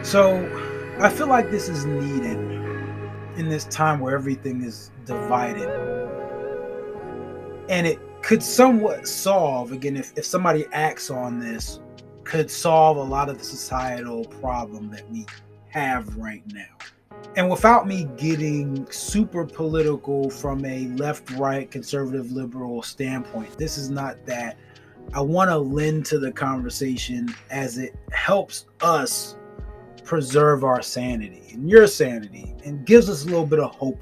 So I feel like this is needed in this time where everything is divided. And it could somewhat solve, again, if somebody acts on this, could solve a lot of the societal problem that we have right now. And without me getting super political from a left, right, conservative, liberal standpoint, this is not that. I want to lend to the conversation as it helps us preserve our sanity and your sanity and gives us a little bit of hope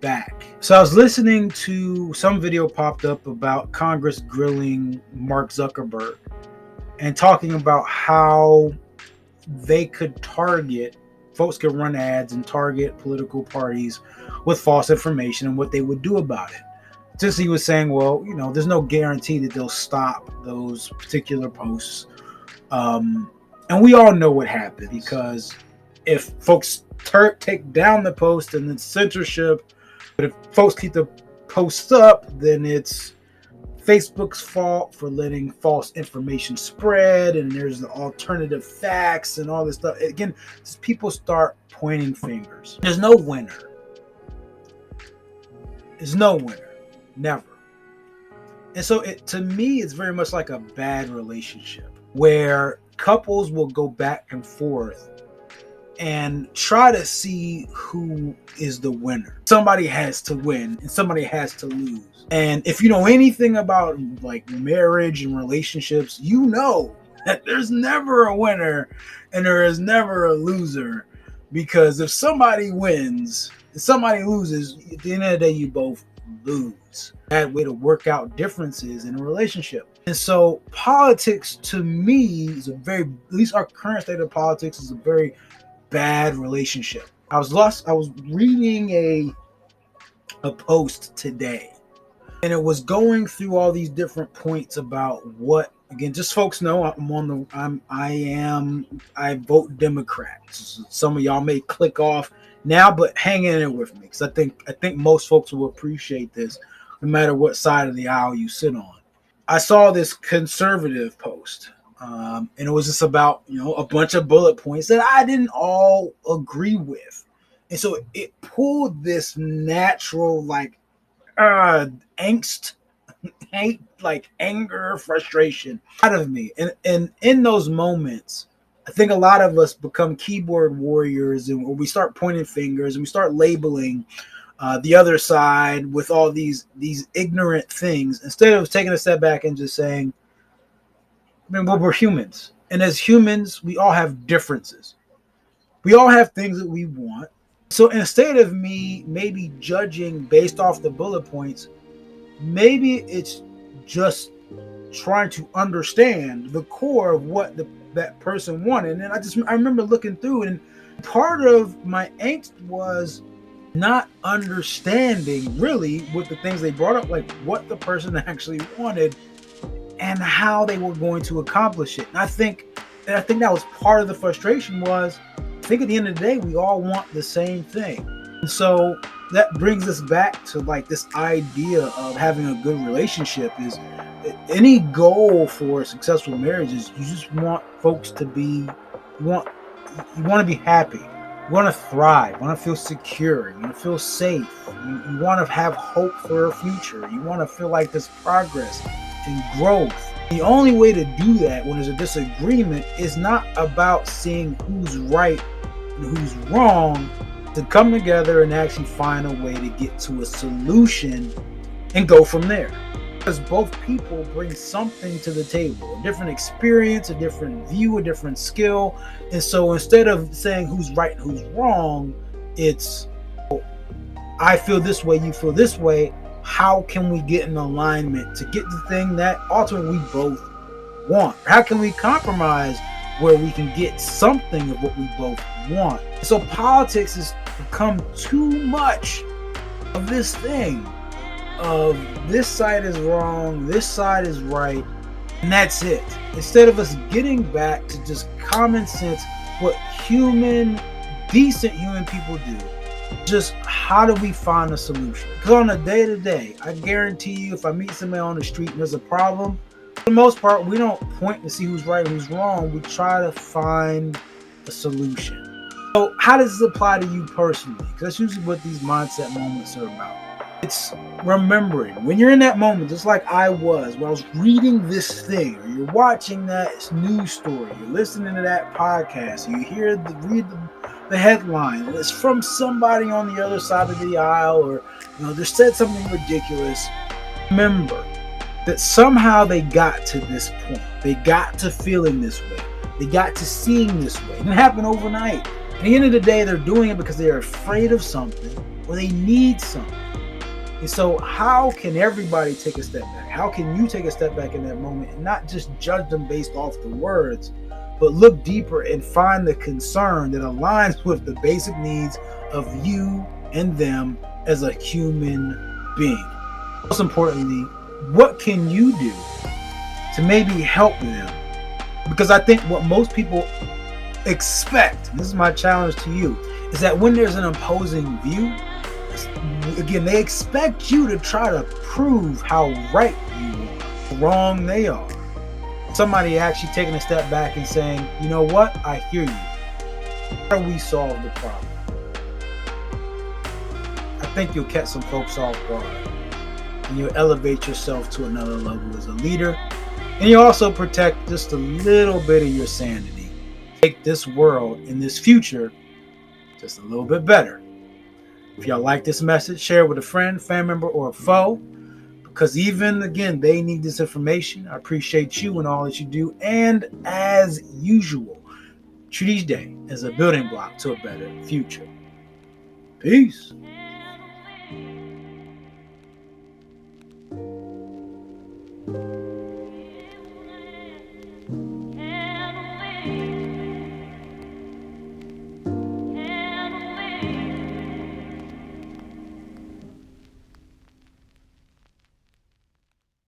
back. So I was listening to some video popped up about Congress grilling Mark Zuckerberg and talking about how they could target folks could run ads and target political parties with false information and what they would do about it. Just he was saying, well, there's no guarantee that they'll stop those particular posts. And we all know what happened, because if folks take down the post, and it's censorship. But if folks keep the posts up, then it's Facebook's fault for letting false information spread, and there's the alternative facts and all this stuff. Again, people start pointing fingers. There's no winner. There's no winner. Never. And so to me, it's very much like a bad relationship where couples will go back and forth and try to see who is the winner. Somebody has to win and somebody has to lose. And if you know anything about like marriage and relationships, you know that there's never a winner and there is never a loser. Because if somebody wins and somebody loses, at the end of the day, you both lose. Bad way to work out differences in a relationship. And so politics, to me, is at least our current state of politics is a very bad relationship. I was reading a post today, and it was going through all these different points about what, again, just folks know I vote Democrat. Some of y'all may click off now, but hang in there with me, because I think most folks will appreciate this, no matter what side of the aisle you sit on. I saw this conservative post. And it was just about, a bunch of bullet points that I didn't all agree with. And so it pulled this natural, angst, hate, anger, frustration out of me. And in those moments, I think a lot of us become keyboard warriors, and we start pointing fingers and we start labeling the other side with all these ignorant things, instead of taking a step back and just saying, we're humans. And as humans, we all have differences. We all have things that we want. So instead of me maybe judging based off the bullet points, maybe it's just trying to understand the core of what that person wanted. And I remember looking through it, and part of my angst was not understanding really what the things they brought up, like what the person actually wanted and how they were going to accomplish it. And I think that was part of the frustration. Was, I think at the end of the day, we all want the same thing. And so that brings us back to this idea of having a good relationship. Is any goal for a successful marriage is you just want folks to be, you want to be happy. You want to thrive. You want to feel secure. You want to feel safe. You want to have hope for a future. You want to feel like there's progress and growth. The only way to do that when there's a disagreement is not about seeing who's right and who's wrong, to come together and actually find a way to get to a solution and go from there. Because both people bring something to the table, a different experience, a different view, a different skill. And so instead of saying who's right and who's wrong, it's, I feel this way, you feel this way. How can we get in alignment to get the thing that ultimately we both want? How can we compromise where we can get something of what we both want? So politics has become too much of this thing of this side is wrong, this side is right, and that's it. Instead of us getting back to just common sense, what decent human people do. Just how do we find a solution? Because on a day-to-day, I guarantee you, if I meet somebody on the street and there's a problem, for the most part, we don't point to see who's right and who's wrong. We try to find a solution. So how does this apply to you personally? Because that's usually what these mindset moments are about. It's remembering when you're in that moment, just like I was, where I was reading this thing, or you're watching that news story, you're listening to that podcast, you read the headline, and it's from somebody on the other side of the aisle, or they said something ridiculous. Remember that somehow they got to this point. They got to feeling this way. They got to seeing this way. It didn't happen overnight. At the end of the day, they're doing it because they're afraid of something or they need something. And so how can everybody take a step back? How can you take a step back in that moment and not just judge them based off the words, but look deeper and find the concern that aligns with the basic needs of you and them as a human being? Most importantly, what can you do to maybe help them? Because I think what most people expect, this is my challenge to you, is that when there's an opposing view, again, they expect you to try to prove how right you are, wrong they are. Somebody actually taking a step back and saying, you know what, I hear you. How do we solve the problem? I think you'll catch some folks off guard, and you'll elevate yourself to another level as a leader, and you also protect just a little bit of your sanity. Make this world and this future just a little bit better. If y'all like this message, share it with a friend, family member, or a foe, because even, again, they need this information. I appreciate you and all that you do, and as usual, treat each day as a building block to a better future. Peace.